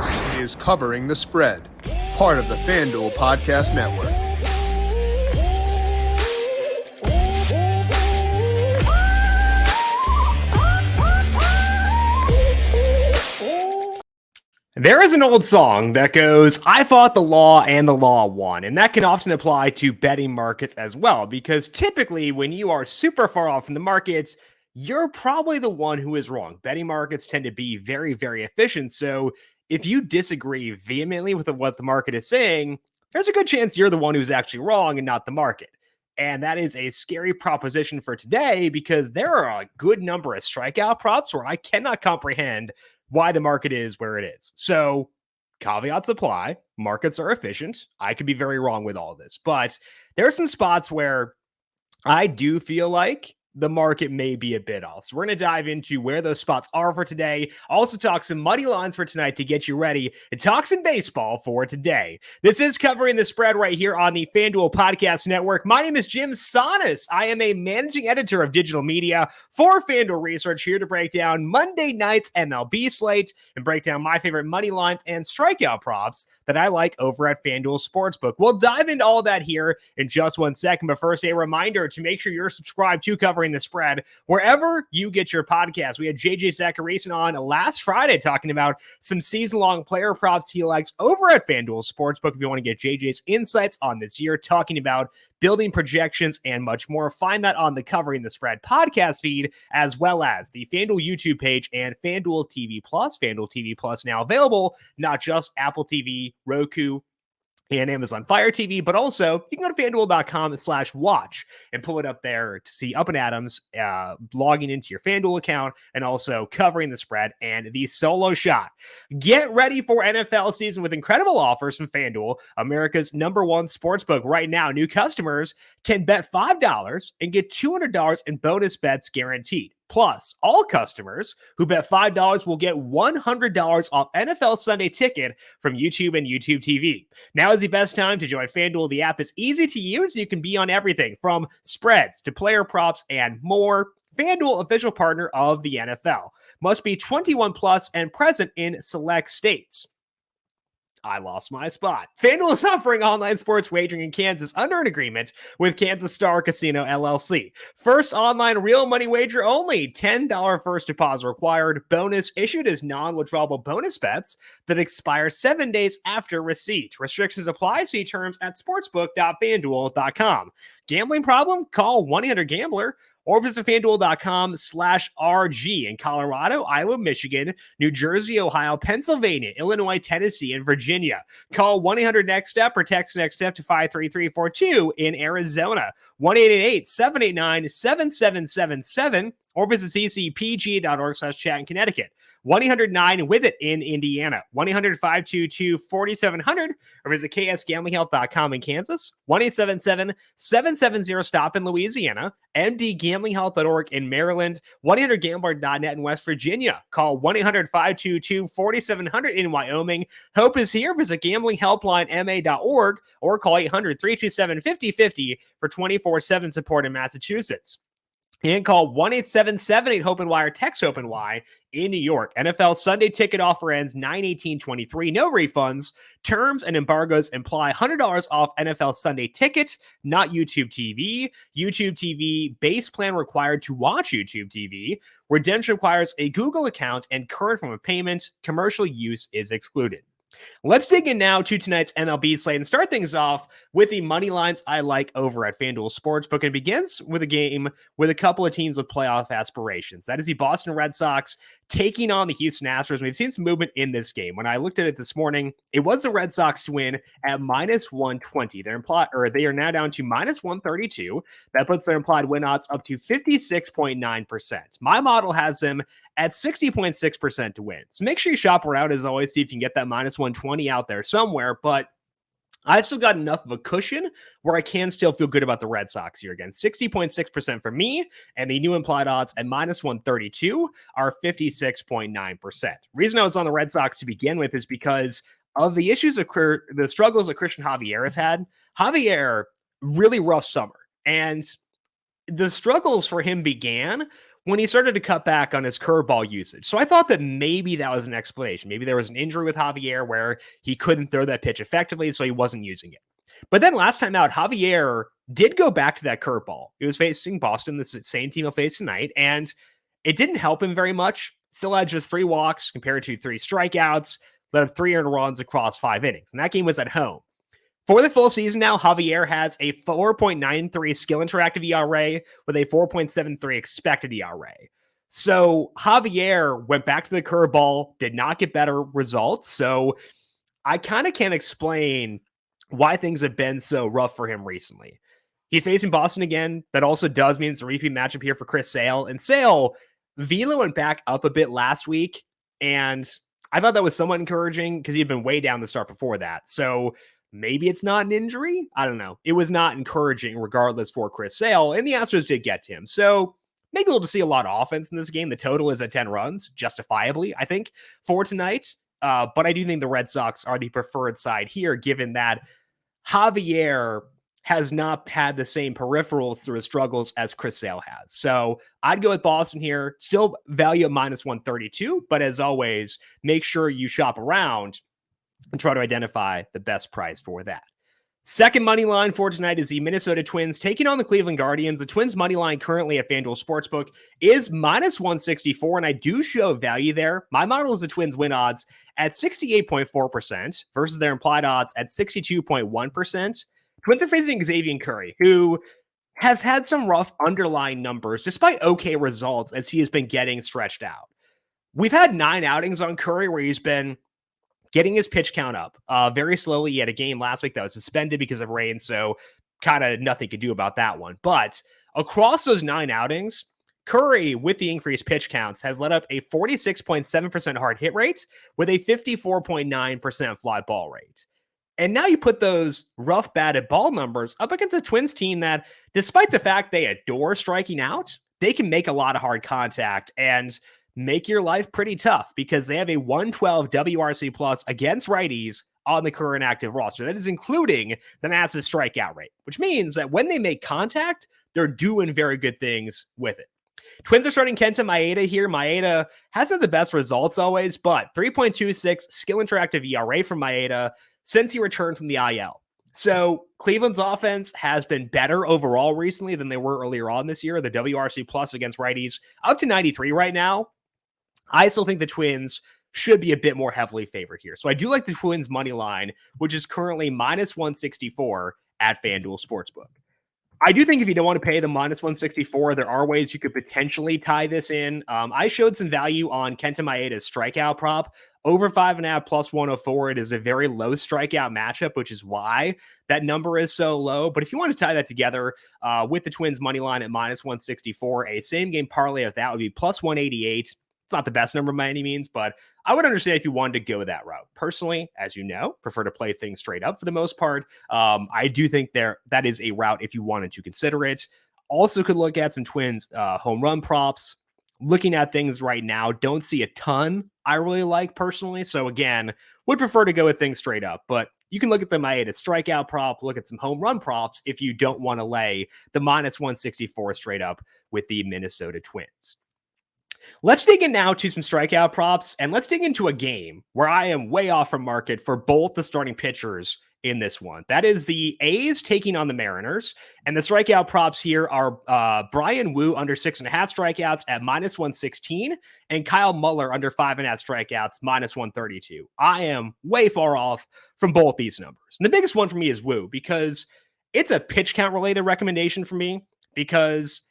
This is Covering the Spread, part of the FanDuel Podcast Network. There is an old song that goes, I fought the law and the law won. And that can often apply to betting markets as well, because typically when you are super far off from the markets, you're probably the one who is wrong. Betting markets tend to be very, very efficient. So if you disagree vehemently with what the market is saying, there's a good chance you're the one who's actually wrong and not the market. And that is a scary proposition for today, because there are a good number of strikeout props where I cannot comprehend why the market is where it is. So caveats apply. Markets are efficient. I could be very wrong with all this, but there are some spots where I do feel like the market may be a bit off. So we're going to dive into where those spots are for today. Also talk some money lines for tonight to get you ready, and talk some baseball for today. This is Covering the Spread right here on the FanDuel Podcast Network. My name is Jim Sonis. I am a managing editor of digital media for FanDuel Research, here to break down Monday night's MLB slate and break down my favorite money lines and strikeout props that I like over at FanDuel Sportsbook. We'll dive into all that here in just 1 second, but first, a reminder to make sure you're subscribed to Covering the Spread wherever you get your podcast. We had JJ Zachariason on last Friday talking about some season-long player props he likes over at FanDuel Sportsbook. If you want to get JJ's insights on this year, talking about building projections and much more, find that on the Covering the Spread podcast feed, as well as the FanDuel YouTube page and FanDuel TV Plus. FanDuel TV Plus now available, not just Apple TV, Roku, and Amazon Fire TV, but also you can go to FanDuel.com/watch and pull it up there to see Up and Adams logging into your FanDuel account, and also Covering the Spread and the Solo Shot. Get ready for NFL season with incredible offers from FanDuel, America's #1 sportsbook. Right now, new customers can bet $5 and get $200 in bonus bets guaranteed. Plus, all customers who bet $5 will get $100 off NFL Sunday Ticket from YouTube and YouTube TV. Now is the best time to join FanDuel. The app is easy to use. You can be on everything from spreads to player props and more. FanDuel, official partner of the NFL. Must be 21 plus and present in select states. I lost my spot. FanDuel is offering online sports wagering in Kansas under an agreement with Kansas Star Casino LLC. First online real money wager only. $10 first deposit required. Bonus issued as non-withdrawable bonus bets that expire 7 days after receipt. Restrictions apply. See terms at sportsbook.fanduel.com. Gambling problem? Call 1-800-GAMBLER. Or visit FanDuel.com/RG in Colorado, Iowa, Michigan, New Jersey, Ohio, Pennsylvania, Illinois, Tennessee, and Virginia. Call 1-800-NEXT-STEP or text NEXT STEP to 53342 in Arizona. 1-888-789-7777 or visit ccpg.org/chat in Connecticut. 1-800-9-WITH-IT in Indiana. 1-800-522-4700 or visit ksgamblinghelp.com in Kansas. 1-877-770-STOP in Louisiana. mdgamblinghelp.org in Maryland. 1-800-GAMBLER.net in West Virginia. Call 1-800-522-4700 in Wyoming. Hope is here. Visit gamblinghelplinema.org or call 800-327-5050 for 24/7 support in Massachusetts. And call 1-877-8-HOPE-NY or text HOPE-NY in New York. NFL Sunday Ticket offer ends 9/18/23. No refunds. Terms and embargoes imply $100 off NFL Sunday Ticket, not YouTube TV. YouTube TV base plan required to watch YouTube TV. Redemption requires a Google account and current form of payment. Commercial use is excluded. Let's dig in now to tonight's MLB slate and start things off with the money lines I like over at FanDuel Sportsbook. It begins with a game with a couple of teams with playoff aspirations. That is the Boston Red Sox taking on the Houston Astros. We've seen some movement in this game. When I looked at it this morning, it was the Red Sox to win at -120. They are now down to -132. That puts their implied win odds up to 56.9%. My model has them at 60.6% to win. So make sure you shop around as always, see if you can get that -120 out there somewhere. But I've still got enough of a cushion where I can still feel good about the Red Sox here. Again, 60.6% for me, and the new implied odds at -132 are 56.9%. Reason I was on the Red Sox to begin with is because of the issues of the struggles that Christian Javier has had. Javier, really rough summer. And the struggles for him began when he started to cut back on his curveball usage. So I thought that maybe that was an explanation. Maybe there was an injury with Javier where he couldn't throw that pitch effectively, so he wasn't using it. But then last time out, Javier did go back to that curveball. He was facing Boston, the same team he'll face tonight, and it didn't help him very much. Still had just 3 walks compared to 3 strikeouts, let up 3 earned runs across 5 innings. And that game was at home. For the full season now, Javier has a 4.93 skill interactive ERA with a 4.73 expected ERA. So Javier went back to the curveball, did not get better results. So I kind of can't explain why things have been so rough for him recently. He's facing Boston again. That also does mean it's a repeat matchup here for Chris Sale. And Sale, Vila went back up a bit last week, and I thought that was somewhat encouraging because he'd been way down the start before that. So maybe it's not an injury. I don't know. It was not encouraging regardless for Chris Sale, and the Astros did get to him. So maybe we'll just see a lot of offense in this game. The total is at 10 runs, justifiably, I think, for tonight. But I do think the Red Sox are the preferred side here, given that Javier has not had the same peripherals through his struggles as Chris Sale has. So I'd go with Boston here. Still value at minus 132, but as always, make sure you shop around and try to identify the best price for that. Second money line for tonight is the Minnesota Twins taking on the Cleveland Guardians. The Twins money line currently at FanDuel Sportsbook is minus 164, and I do show value there. My model is the Twins win odds at 68.4% versus their implied odds at 62.1%. Twins are facing Xavier Curry, who has had some rough underlying numbers despite okay results as he has been getting stretched out. We've had 9 outings on Curry where he's been getting his pitch count up very slowly. He had a game last week that was suspended because of rain, so kind of nothing to do about that one. But across those 9 outings, Curry, with the increased pitch counts, has led up a 46.7% hard hit rate with a 54.9% fly ball rate. And now you put those rough batted ball numbers up against a Twins team that, despite the fact they adore striking out, they can make a lot of hard contact and make your life pretty tough because they have a 112 WRC plus against righties on the current active roster. That is including the massive strikeout rate, which means that when they make contact, they're doing very good things with it. Twins are starting Kenta Maeda here. Maeda hasn't the best results always, but 3.26 skill interactive ERA from Maeda since he returned from the IL. So Cleveland's offense has been better overall recently than they were earlier on this year. The WRC plus against righties up to 93 right now. I still think the Twins should be a bit more heavily favored here. So I do like the Twins money line, which is currently minus 164 at FanDuel Sportsbook. I do think if you don't want to pay the minus 164, there are ways you could potentially tie this in. I showed some value on Kenta Maeda's strikeout prop. Over 5.5 plus 104. It is a very low strikeout matchup, which is why that number is so low. But if you want to tie that together with the Twins money line at minus 164, a same game parlay of that would be plus 188. It's not the best number by any means, but I would understand if you wanted to go that route. Personally, as you know, prefer to play things straight up for the most part. I do think that is a route if you wanted to consider it. Also could look at some Twins home run props. Looking at things right now, don't see a ton I really like personally. So again, would prefer to go with things straight up, but you can look at the Maeda strikeout prop, look at some home run props if you don't want to lay the minus 164 straight up with the Minnesota Twins. Let's dig in now to some strikeout props, and let's dig into a game where I am way off from market for both the starting pitchers in this one. That is the A's taking on the Mariners, and the strikeout props here are Brian Wu under 6.5 strikeouts at minus 116, and Kyle Muller under 5.5 strikeouts, minus 132. I am way far off from both these numbers. And the biggest one for me is Wu, because it's a pitch count related recommendation for me, because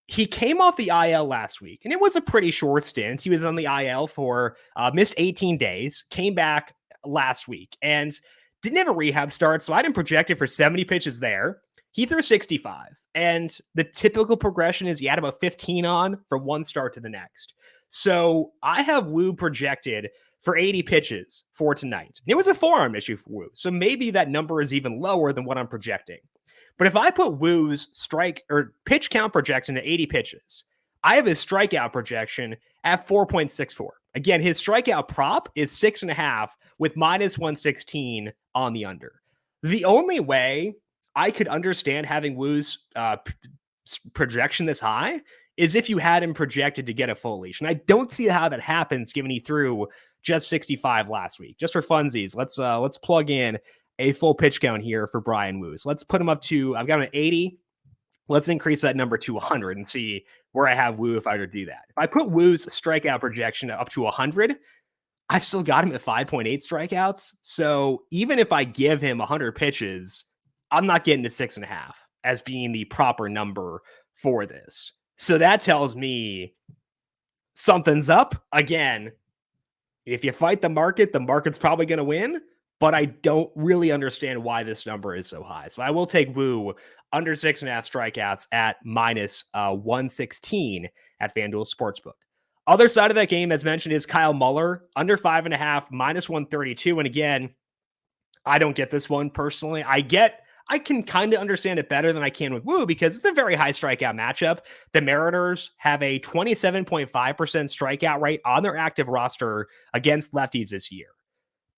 he came off the IL last week, and it was a pretty short stint. He was on the IL for missed 18 days, came back last week, and didn't have a rehab start, so I didn't project it for 70 pitches there. He threw 65, and the typical progression is you add about 15 on from one start to the next. So I have Wu projected for 80 pitches for tonight. And it was a forearm issue for Wu, so maybe that number is even lower than what I'm projecting. But if I put Wu's strike or pitch count projection at 80 pitches, I have his strikeout projection at 4.64. Again, his strikeout prop is 6.5 with minus 116 on the under. The only way I could understand having Wu's projection this high is if you had him projected to get a full leash. And I don't see how that happens given he threw just 65 last week. Just for funsies, let's plug in a full pitch count here for Bryan Woo. So let's put him up to, I've got him at 80. Let's increase that number to 100 and see where I have Woo if I were to do that. If I put Woo's strikeout projection up to 100, I've still got him at 5.8 strikeouts. So even if I give him 100 pitches, I'm not getting to 6.5 as being the proper number for this. So that tells me something's up. Again, if you fight the market's probably going to win, but I don't really understand why this number is so high. So I will take Woo under 6.5 strikeouts at minus 116 at FanDuel Sportsbook. Other side of that game, as mentioned, is Kyle Muller under 5.5, minus 132. And again, I don't get this one personally. I can kind of understand it better than I can with Woo because it's a very high strikeout matchup. The Mariners have a 27.5% strikeout rate on their active roster against lefties this year.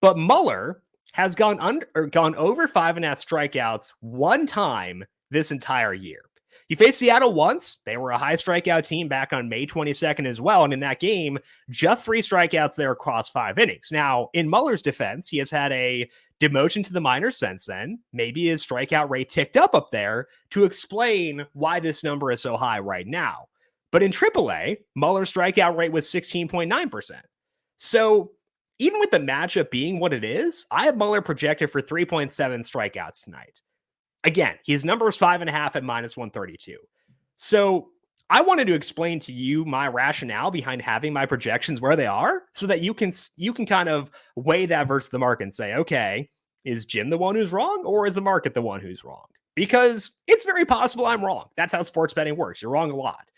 But Muller has gone over 5.5 strikeouts one time this entire year. He faced Seattle once. They were a high strikeout team back on May 22nd as well. And in that game, just 3 strikeouts there across 5 innings. Now, in Muller's defense, he has had a demotion to the minors since then. Maybe his strikeout rate ticked up there to explain why this number is so high right now. But in AAA, Muller's strikeout rate was 16.9%. So even with the matchup being what it is, I have Muller projected for 3.7 strikeouts tonight. Again, his number is 5.5 at minus 132. So I wanted to explain to you my rationale behind having my projections where they are so that you can kind of weigh that versus the market and say, okay, is Jim the one who's wrong or is the market the one who's wrong? Because it's very possible I'm wrong. That's how sports betting works. You're wrong a lot.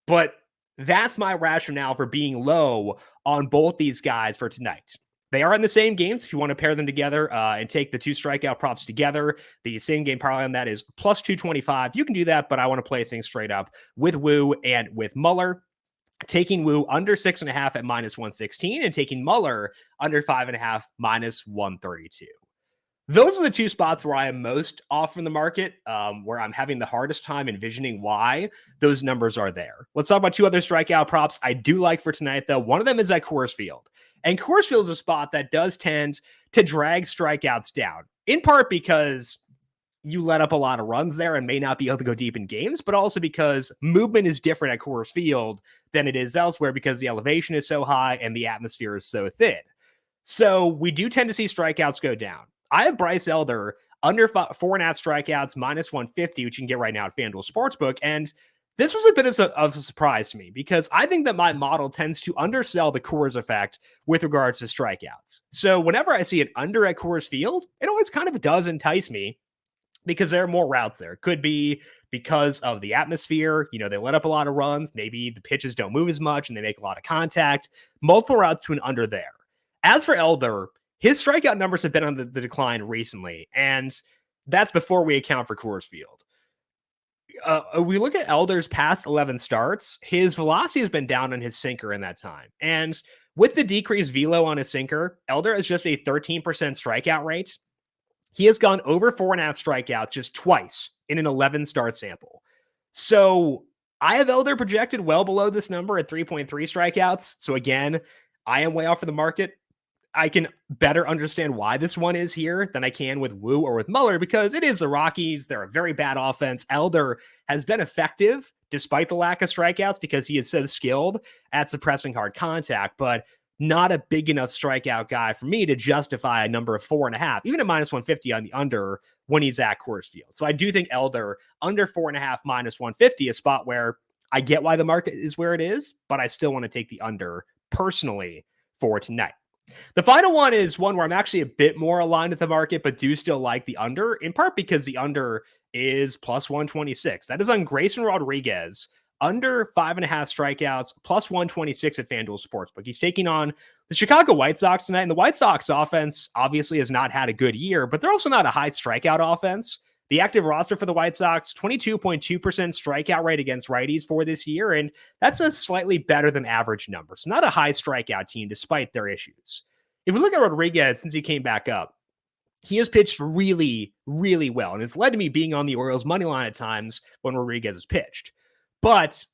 But that's my rationale for being low on both these guys for tonight. They are in the same games. If you want to pair them together and take the 2 strikeout props together, the same game parlay on that is plus 225. You can do that, but I want to play things straight up with Woo and with Muller. Taking Woo under 6.5 at minus 116 and taking Muller under 5.5 minus 132. Those are the 2 spots where I am most off from the market, where I'm having the hardest time envisioning why those numbers are there. Let's talk about 2 other strikeout props I do like for tonight, though. One of them is at Coors Field. And Coors Field is a spot that does tend to drag strikeouts down, in part because you let up a lot of runs there and may not be able to go deep in games, but also because movement is different at Coors Field than it is elsewhere because the elevation is so high and the atmosphere is so thin. So we do tend to see strikeouts go down. I have Bryce Elder under 4.5 strikeouts, minus 150, which you can get right now at FanDuel Sportsbook. And this was a bit of a surprise to me because I think that my model tends to undersell the Coors effect with regards to strikeouts. So whenever I see an under at Coors Field, it always kind of does entice me because there are more routes there. It could be because of the atmosphere. You know, they let up a lot of runs. Maybe the pitches don't move as much and they make a lot of contact. Multiple routes to an under there. As for Elder, his strikeout numbers have been on the decline recently, and that's before we account for Coors Field. We look at Elder's past 11 starts, his velocity has been down on his sinker in that time. And with the decreased velo on his sinker, Elder has just a 13% strikeout rate. He has gone over 4.5 strikeouts just twice in an 11 start sample. So I have Elder projected well below this number at 3.3 strikeouts. So again, I am way off of the market. I can better understand why this one is here than I can with Woo or with Muller because it is the Rockies. They're a very bad offense. Elder has been effective despite the lack of strikeouts because he is so skilled at suppressing hard contact, but not a big enough strikeout guy for me to justify a number of 4.5, even at minus 150 on the under when he's at Coors Field. So I do think Elder under 4.5 minus 150, a spot where I get why the market is where it is, but I still want to take the under personally for tonight. The final one is one where I'm actually a bit more aligned with the market, but do still like the under, in part because the under is plus 126. That is on Grayson Rodriguez, under 5.5 strikeouts, plus 126 at FanDuel Sportsbook. He's taking on the Chicago White Sox tonight, and the White Sox offense obviously has not had a good year, but they're also not a high strikeout offense. The active roster for the White Sox, 22.2% strikeout rate against righties for this year, and that's a slightly better than average number. So not a high strikeout team despite their issues. If we look at Rodriguez since he came back up, he has pitched really, really well. And it's led to me being on the Orioles money line at times when Rodriguez has pitched. But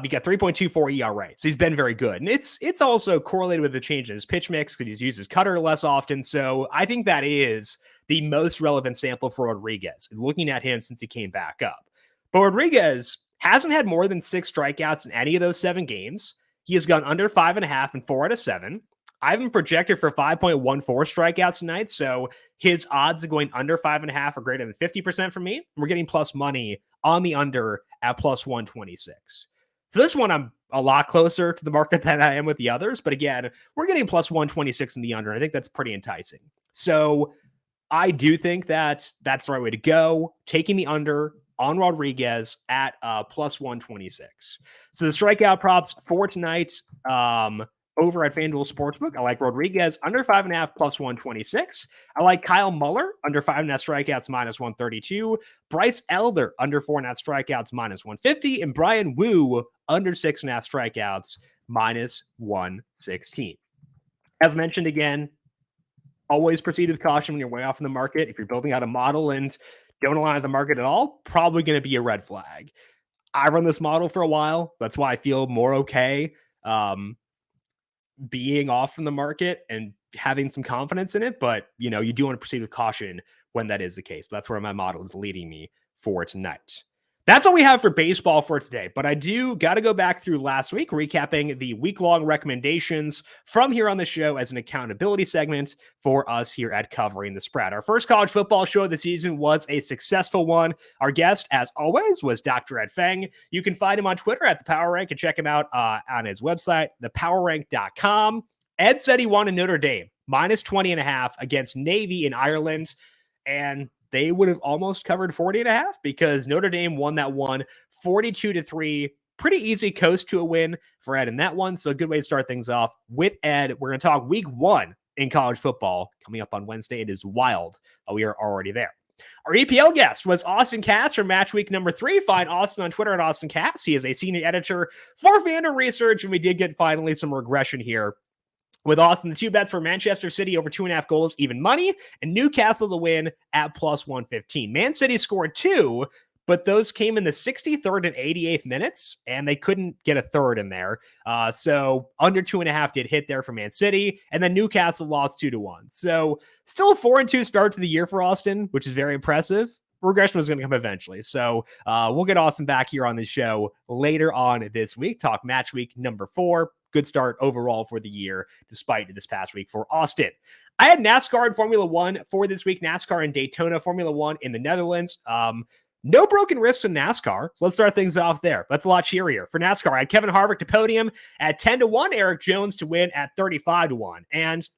he got 3.24 ERA. So he's been very good. And it's also correlated with the change in his pitch mix because he's used his cutter less often. So I think that is the most relevant sample for Rodriguez, looking at him since he came back up. But Rodriguez hasn't had more than 6 strikeouts in any of those 7 games. He has gone under 5.5 in 4 out of 7. I have him projected for 5.14 strikeouts tonight. So his odds of going under 5.5 are greater than 50% for me. We're getting plus money on the under at plus 126. So this one, I'm a lot closer to the market than I am with the others. But again, we're getting plus 126 in the under. And I think that's pretty enticing. So I do think that that's the right way to go. Taking the under on Rodriguez at plus 126. So the strikeout props for tonight over at FanDuel Sportsbook. I like Rodriguez under 5.5 plus 126. I like Kyle Muller under 5.5 strikeouts minus 132. Bryce Elder under 4.5 strikeouts minus 150. And Brian Wu under 6.5 strikeouts minus 116. As mentioned again, always proceed with caution when you're way off in the market. If you're building out a model and don't align with the market at all, probably going to be a red flag. I run this model for a while. That's why I feel more okay being off from the market and having some confidence in it. But, you know, you do want to proceed with caution when that is the case. But that's where my model is leading me for tonight. That's all we have for baseball for today, but I do got to go back through last week, recapping the week-long recommendations from here on the show as an accountability segment for us here at Covering the Spread. Our first college football show of the season was a successful one. Our guest, as always, was Dr. Ed Feng. You can find him on Twitter at The Power Rank and check him out on his website, thepowerrank.com. Ed said he wanted Notre Dame minus 20.5 against Navy in Ireland, and they would have almost covered 40.5 because Notre Dame won that one 42-3. Pretty easy coast to a win for Ed in that one. So a good way to start things off with Ed. We're going to talk week 1 in college football coming up on Wednesday. It is wild. We are already there. Our EPL guest was Austin Cass for match week number 3. Find Austin on Twitter at Austin Cass. He is a senior editor for FanDuel Research, and we did get finally some regression here with Austin. The 2 bets for Manchester City over 2.5 goals, even money, and Newcastle to win at plus 115. Man City scored 2, but those came in the 63rd and 88th minutes, and they couldn't get a third in there. So under 2.5 did hit there for Man City, and then Newcastle lost 2-1. So still a 4-2 start to the year for Austin, which is very impressive. Regression was going to come eventually. So we'll get Austin back here on the show later on this week, talk match week number 4. Good start overall for the year, despite this past week for Austin. I had NASCAR and Formula One for this week. NASCAR in Daytona, Formula One in the Netherlands. No broken wrists in NASCAR. So let's start things off there. That's a lot cheerier. For NASCAR, I had Kevin Harvick to podium at 10-1, Eric Jones to win at 35-1. And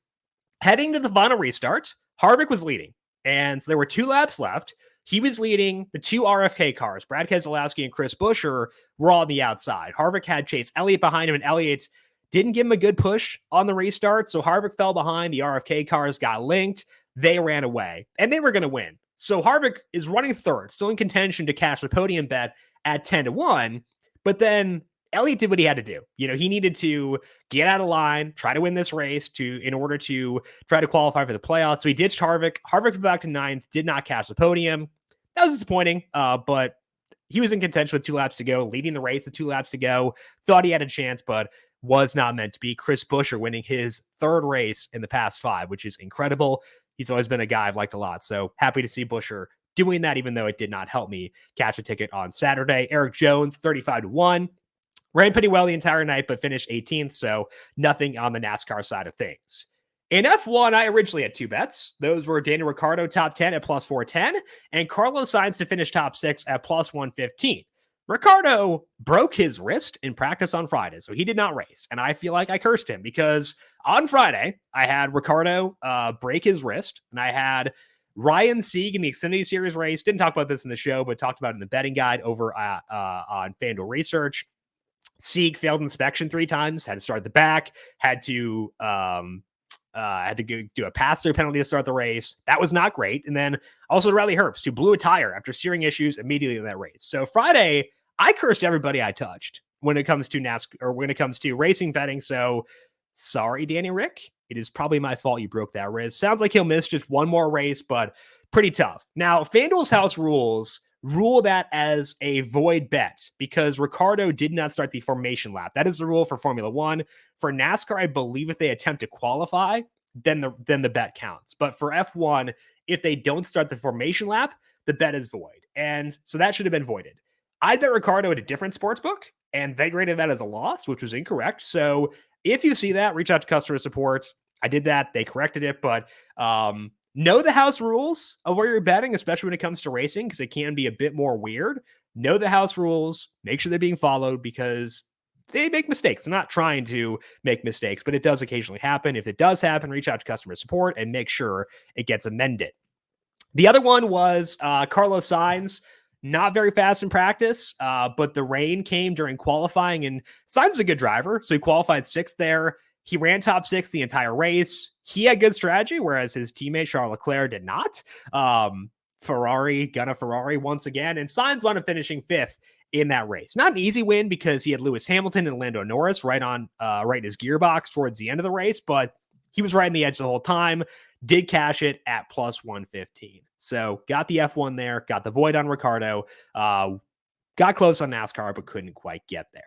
heading to the final restart, Harvick was leading. And so there were 2 laps left. He was leading the 2 RFK cars. Brad Keselowski and Chris Buescher were on the outside. Harvick had Chase Elliott behind him, and Elliott didn't give him a good push on the restart. So Harvick fell behind. The RFK cars got linked. They ran away, and they were going to win. So Harvick is running third, still in contention to cash the podium bet at 10-1. But then Elliott did what he had to do. You know, he needed to get out of line, try to win this race in order to try to qualify for the playoffs. So he ditched Harvick. Harvick fell back to 9th, did not cash the podium. That was disappointing, but he was in contention with 2 laps to go, leading the race with 2 laps to go. Thought he had a chance, but was not meant to be. Chris Buescher winning his 3rd race in the past 5, which is incredible. He's always been a guy I've liked a lot. So happy to see Buescher doing that, even though it did not help me catch a ticket on Saturday. Eric Jones, 35-1. Ran pretty well the entire night, but finished 18th. So nothing on the NASCAR side of things. In F1, I originally had 2 bets. Those were Daniel Ricciardo top 10 at plus 410 and Carlos Sainz to finish top 6 at plus 115. Ricciardo broke his wrist in practice on Friday, so he did not race. And I feel like I cursed him because on Friday, I had Ricciardo break his wrist, and I had Ryan Sieg in the Xfinity Series race. Didn't talk about this in the show, but talked about it in the betting guide over on FanDuel Research. Sieg failed inspection 3 times, had to start at the back, had to go do a pass-through penalty to start the race. That was not great. And then also Riley Herbst, who blew a tire after searing issues immediately in that race. So Friday, I cursed everybody I touched when it comes to NASCAR or when it comes to racing betting. So sorry, Danny Rick. it is probably my fault you broke that wrist. Sounds like he'll miss just one more race, but pretty tough. Now, FanDuel's house rules rule that as a void bet because Ricciardo did not start the formation lap. That is the rule for Formula One. For NASCAR, I believe if they attempt to qualify, then the bet counts. But for F1, if they don't start the formation lap, the bet is void. And so that should have been voided. I bet Ricciardo at a different sportsbook, and they graded that as a loss, which was incorrect. So if you see that, reach out to customer support. I did that. They corrected it, but know the house rules of where you're betting, especially when it comes to racing, because it can be a bit more weird. Know the house rules. Make sure they're being followed because they make mistakes. I'm not trying to make mistakes, but it does occasionally happen. If it does happen, reach out to customer support and make sure it gets amended. The other one was Carlos Sainz. Not very fast in practice, but the rain came during qualifying, and Sainz is a good driver, so he qualified sixth there. He ran top six the entire race. He had good strategy, whereas his teammate Charles Leclerc did not. Ferrari once again, and Sainz wound up finishing fifth in that race. Not an easy win because he had Lewis Hamilton and Lando Norris right in his gearbox towards the end of the race, but he was right in the edge the whole time. Did cash it at plus 115. So got the F1 there, got the void on Ricciardo, got close on NASCAR, but couldn't quite get there.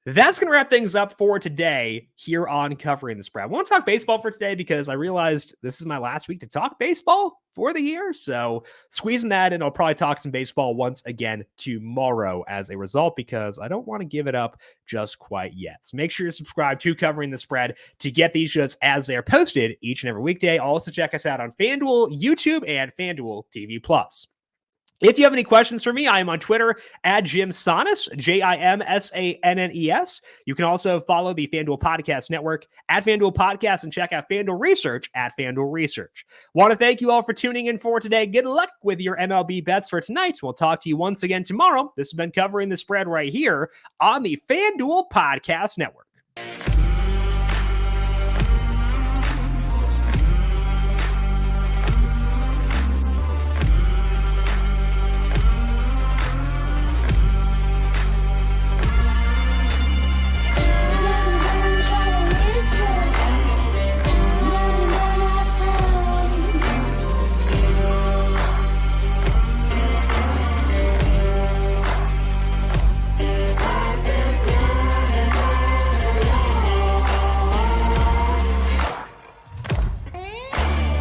That's going to wrap things up for today here on Covering the Spread. I want to talk baseball for today because I realized this is my last week to talk baseball for the year. So squeezing that in, I'll probably talk some baseball once again tomorrow as a result because I don't want to give it up just quite yet. So make sure you're subscribed to Covering the Spread to get these shows as they're posted each and every weekday. Also check us out on FanDuel YouTube and FanDuel TV Plus. If you have any questions for me, I am on Twitter at Jim Sannes, JIMSANNES. You can also follow the FanDuel Podcast Network at FanDuel Podcast and check out FanDuel Research at FanDuel Research. Want to thank you all for tuning in for today. Good luck with your MLB bets for tonight. We'll talk to you once again tomorrow. This has been Covering the Spread right here on the FanDuel Podcast Network.